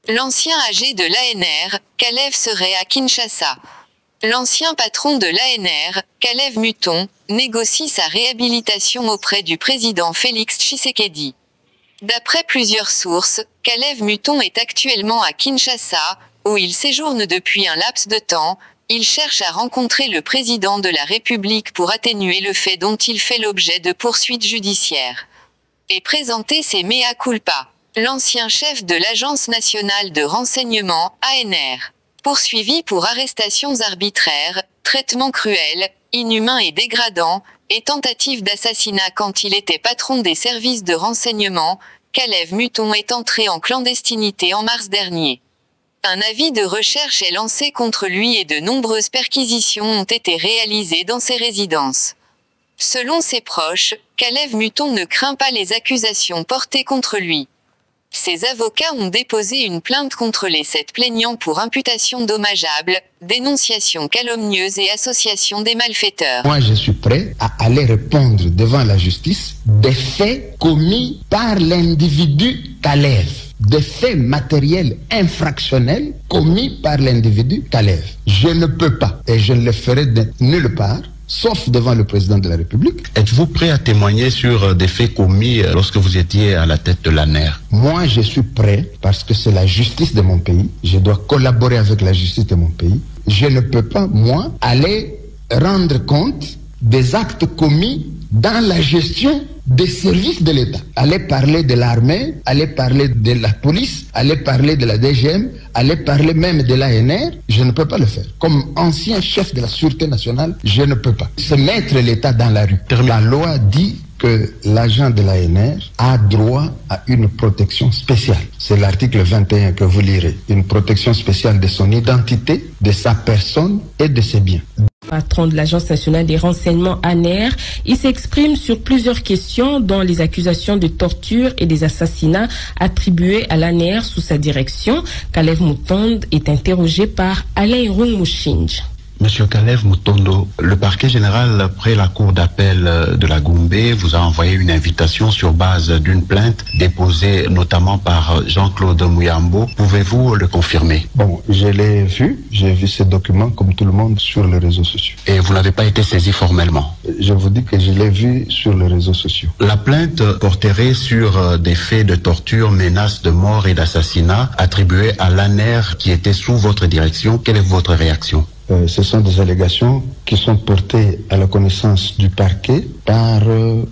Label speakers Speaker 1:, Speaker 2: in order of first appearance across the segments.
Speaker 1: L'ancien AG de l'ANR, Kalev serait à Kinshasa. L'ancien patron de l'ANR, Kalev Muton, négocie sa réhabilitation auprès du président Félix Tshisekedi. D'après plusieurs sources, Kalev Muton est actuellement à Kinshasa, où il séjourne depuis un laps de temps. Il cherche à rencontrer le président de la République pour atténuer le fait dont il fait l'objet de poursuites judiciaires. Et présenter ses mea culpa. L'ancien chef de l'Agence nationale de renseignement, ANR. Poursuivi pour arrestations arbitraires, traitements cruels, inhumains et dégradants, et tentative d'assassinat quand il était patron des services de renseignement, Kalev Muton est entré en clandestinité en mars dernier. Un avis de recherche est lancé contre lui et de nombreuses perquisitions ont été réalisées dans ses résidences. Selon ses proches, Kalev Muton ne craint pas les accusations portées contre lui. Ses avocats ont déposé une plainte contre les 7 plaignants pour imputation dommageable, dénonciation calomnieuse et association des malfaiteurs.
Speaker 2: Moi, je suis prêt à aller répondre devant la justice des faits commis par l'individu Kalev. Des faits matériels infractionnels commis par l'individu Kalev. Je ne peux pas, et je ne le ferai de nulle part, sauf devant le président de la République.
Speaker 3: Êtes-vous prêt à témoigner sur des faits commis lorsque vous étiez à la tête de l'ANR?
Speaker 2: Moi, je suis prêt parce que c'est la justice de mon pays. Je dois collaborer avec la justice de mon pays. Je ne peux pas, moi, aller rendre compte des actes commis dans la gestion des services de l'État. Aller parler de l'armée, aller parler de la police, aller parler de la DGM, aller parler même de l'ANR, je ne peux pas le faire. Comme ancien chef de la Sûreté nationale, je ne peux pas. Se mettre l'État dans la rue. La loi dit que l'agent de l'ANR a droit à une protection spéciale. C'est l'article 21 que vous lirez. Une protection spéciale de son identité, de sa personne et de ses biens.
Speaker 4: Patron de l'Agence nationale des renseignements ANR, il s'exprime sur plusieurs questions dont les accusations de torture et des assassinats attribués à l'ANR sous sa direction. Kalev Muton est interrogé par Alain Rungmushinj.
Speaker 3: Monsieur Kalev Mutondo, le parquet général près la cour d'appel de la Gombe vous a envoyé une invitation sur base d'une plainte déposée notamment par Jean-Claude Muyambo. Pouvez-vous le confirmer?
Speaker 2: Bon, je l'ai vu. J'ai vu ces documents comme tout le monde sur les réseaux sociaux.
Speaker 3: Et vous n'avez pas été saisi formellement?
Speaker 2: Je vous dis que je l'ai vu sur les réseaux sociaux.
Speaker 3: La plainte porterait sur des faits de torture, menaces de mort et d'assassinat attribués à l'ANR qui était sous votre direction. Quelle est votre réaction?
Speaker 2: Ce sont des allégations qui sont portées à la connaissance du parquet par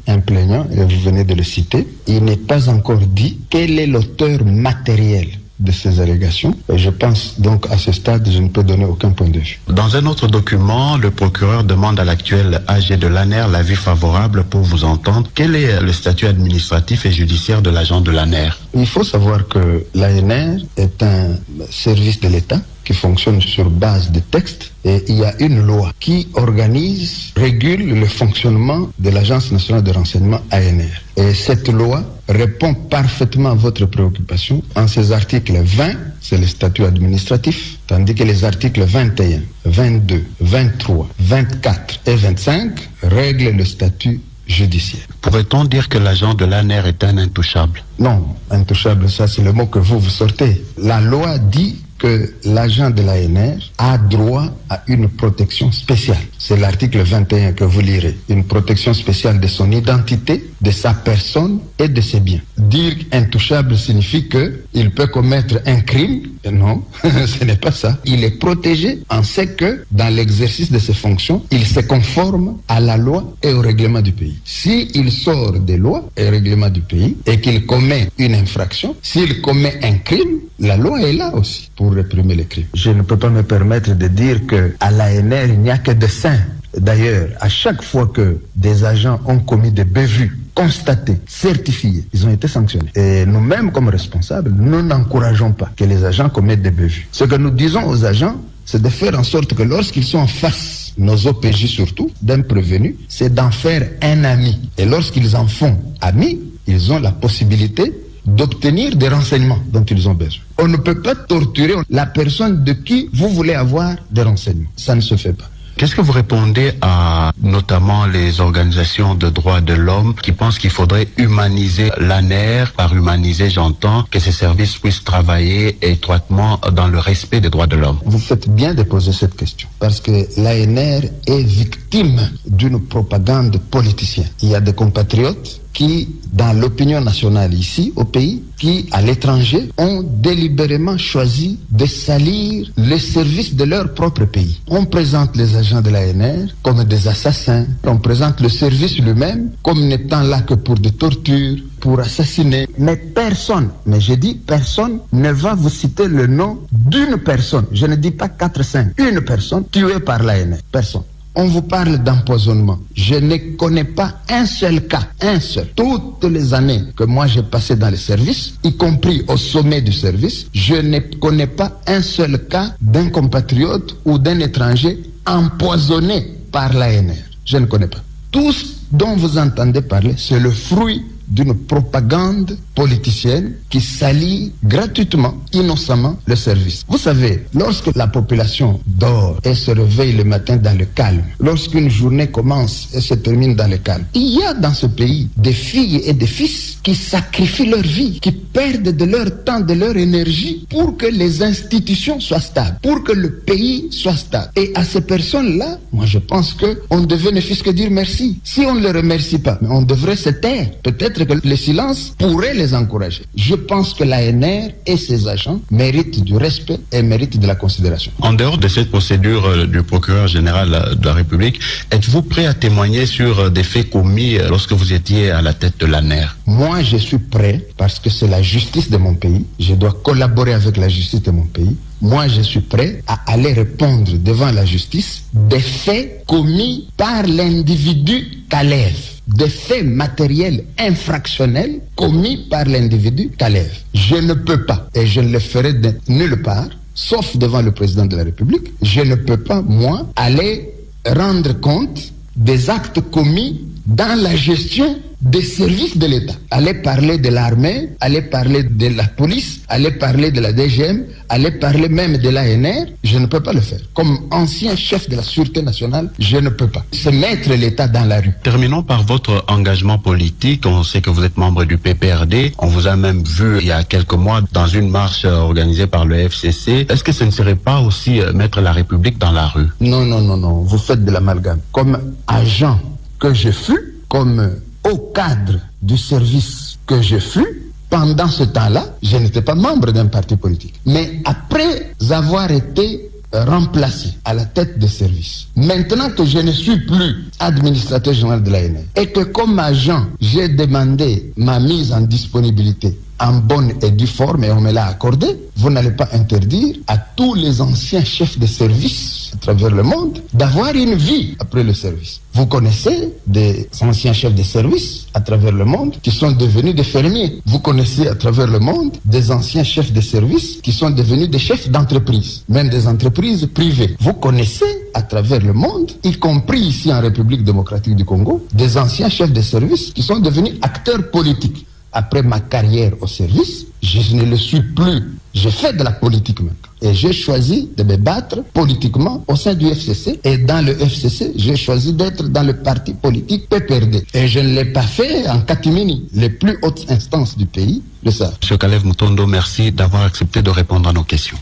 Speaker 2: un plaignant, et vous venez de le citer. Il n'est pas encore dit quel est l'auteur matériel de ces allégations. Et je pense donc à ce stade, je ne peux donner aucun point de vue.
Speaker 3: Dans un autre document, le procureur demande à l'actuel AG de l'ANR l'avis favorable pour vous entendre. Quel est le statut administratif et judiciaire de l'agent de l'ANR?
Speaker 2: Il faut savoir que l'ANR est un service de l'État qui fonctionne sur base de textes, et il y a une loi qui organise, régule le fonctionnement de l'Agence nationale de renseignement ANR. Et cette loi répond parfaitement à votre préoccupation. En ces articles 20, c'est le statut administratif, tandis que les articles 21, 22, 23, 24 et 25 règlent le statut judiciaire.
Speaker 3: Pourrait-on dire que l'agent de l'ANR est un intouchable?
Speaker 2: Non, intouchable, ça c'est le mot que vous sortez. La loi dit que l'agent de l'ANR a droit à une protection spéciale. C'est l'article 21 que vous lirez. Une protection spéciale de son identité, de sa personne et de ses biens. Dire intouchable signifie qu'il peut commettre un crime. Non, ce n'est pas ça. Il est protégé en ce que, dans l'exercice de ses fonctions, il se conforme à la loi et au règlement du pays. S'il sort des lois et règlements du pays et qu'il commet une infraction, s'il commet un crime, la loi est là aussi pour réprimer les crimes. Je ne peux pas me permettre de dire qu'à l'ANR, il n'y a que des saints. D'ailleurs, à chaque fois que des agents ont commis des bévues constatées, certifiées, ils ont été sanctionnés. Et nous-mêmes, comme responsables, nous n'encourageons pas que les agents commettent des bévues. Ce que nous disons aux agents, c'est de faire en sorte que lorsqu'ils sont en face, nos OPJ surtout, d'un prévenu, c'est d'en faire un ami. Et lorsqu'ils en font amis, ils ont la possibilité d'obtenir des renseignements dont ils ont besoin. On ne peut pas torturer la personne de qui vous voulez avoir des renseignements. Ça ne se fait pas.
Speaker 3: Qu'est-ce que vous répondez à notamment les organisations de droits de l'homme qui pensent qu'il faudrait humaniser l'ANER? Par humaniser, j'entends que ces services puissent travailler étroitement dans le respect des droits de l'homme.
Speaker 2: Vous faites bien de poser cette question parce que l'ANR est victime d'une propagande politicienne. Il y a des compatriotes qui, dans l'opinion nationale ici, au pays, qui, à l'étranger, ont délibérément choisi de salir les services de leur propre pays. On présente les agents de l'ANR comme des assassins. On présente le service lui-même comme n'étant là que pour des tortures, pour assassiner. Mais personne, mais je dis personne, ne va vous citer le nom d'une personne. Je ne dis pas 4, 5. Une personne tuée par l'ANR. Personne. On vous parle d'empoisonnement. Je ne connais pas un seul cas, un seul. Toutes les années que moi j'ai passé dans les services, y compris au sommet du service, je ne connais pas un seul cas d'un compatriote ou d'un étranger empoisonné par l'ANR. Je ne connais pas. Tout ce dont vous entendez parler, c'est le fruit d'une propagande politicienne qui salit gratuitement, innocemment le service. Vous savez, lorsque la population dort et se réveille le matin dans le calme, lorsqu'une journée commence et se termine dans le calme, il y a dans ce pays des filles et des fils qui sacrifient leur vie, qui perdent de leur temps, de leur énergie pour que les institutions soient stables, pour que le pays soit stable. Et à ces personnes-là, moi je pense qu'on devait ne fût-ce que dire merci. Si on ne les remercie pas, on devrait se taire. Peut-être que le silence pourrait les encourager. Je pense que l'ANR et ses agents méritent du respect et méritent de la considération.
Speaker 3: En dehors de cette procédure du procureur général de la République, êtes-vous prêt à témoigner sur des faits commis lorsque vous étiez à la tête de l'ANR?
Speaker 2: Moi, je suis prêt parce que c'est la justice de mon pays. Je dois collaborer avec la justice de mon pays. Moi, je suis prêt à aller répondre devant la justice des faits commis par l'individu Kalev. Des faits matériels infractionnels commis par l'individu Kalev. Je ne peux pas, et je ne le ferai de nulle part, sauf devant le président de la République, je ne peux pas, moi, aller rendre compte des actes commis dans la gestion des services de l'État. Aller parler de l'armée, aller parler de la police, aller parler de la DGM, aller parler même de l'ANR, je ne peux pas le faire. Comme ancien chef de la Sûreté nationale, je ne peux pas. C'est mettre l'État dans la rue.
Speaker 3: Terminons par votre engagement politique. On sait que vous êtes membre du PPRD. On vous a même vu il y a quelques mois dans une marche organisée par le FCC. Est-ce que ce ne serait pas aussi mettre la République dans la rue?
Speaker 2: Non, non, non, non. Vous faites de l'amalgame. Comme agent que je fus, comme au cadre du service que je fus, pendant ce temps-là, je n'étais pas membre d'un parti politique. Mais après avoir été remplacé à la tête de service, maintenant que je ne suis plus administrateur général de l'ANR et que comme agent, j'ai demandé ma mise en disponibilité en bonne et due forme et on me l'a accordé, vous n'allez pas interdire à tous les anciens chefs de service à travers le monde d'avoir une vie après le service. Vous connaissez des anciens chefs de service à travers le monde qui sont devenus des fermiers. Vous connaissez à travers le monde des anciens chefs de service qui sont devenus des chefs d'entreprise, même des entreprises privées. Vous connaissez à travers le monde, y compris ici en République démocratique du Congo, des anciens chefs de service qui sont devenus acteurs politiques. Après ma carrière au service, je ne le suis plus. J'ai fait de la politique maintenant. Et j'ai choisi de me battre politiquement au sein du FCC. Et dans le FCC, j'ai choisi d'être dans le parti politique PPRD. Et je ne l'ai pas fait en catimini. Les plus hautes instances du pays le savent.
Speaker 3: Monsieur Kalev Mutondo, merci d'avoir accepté de répondre à nos questions.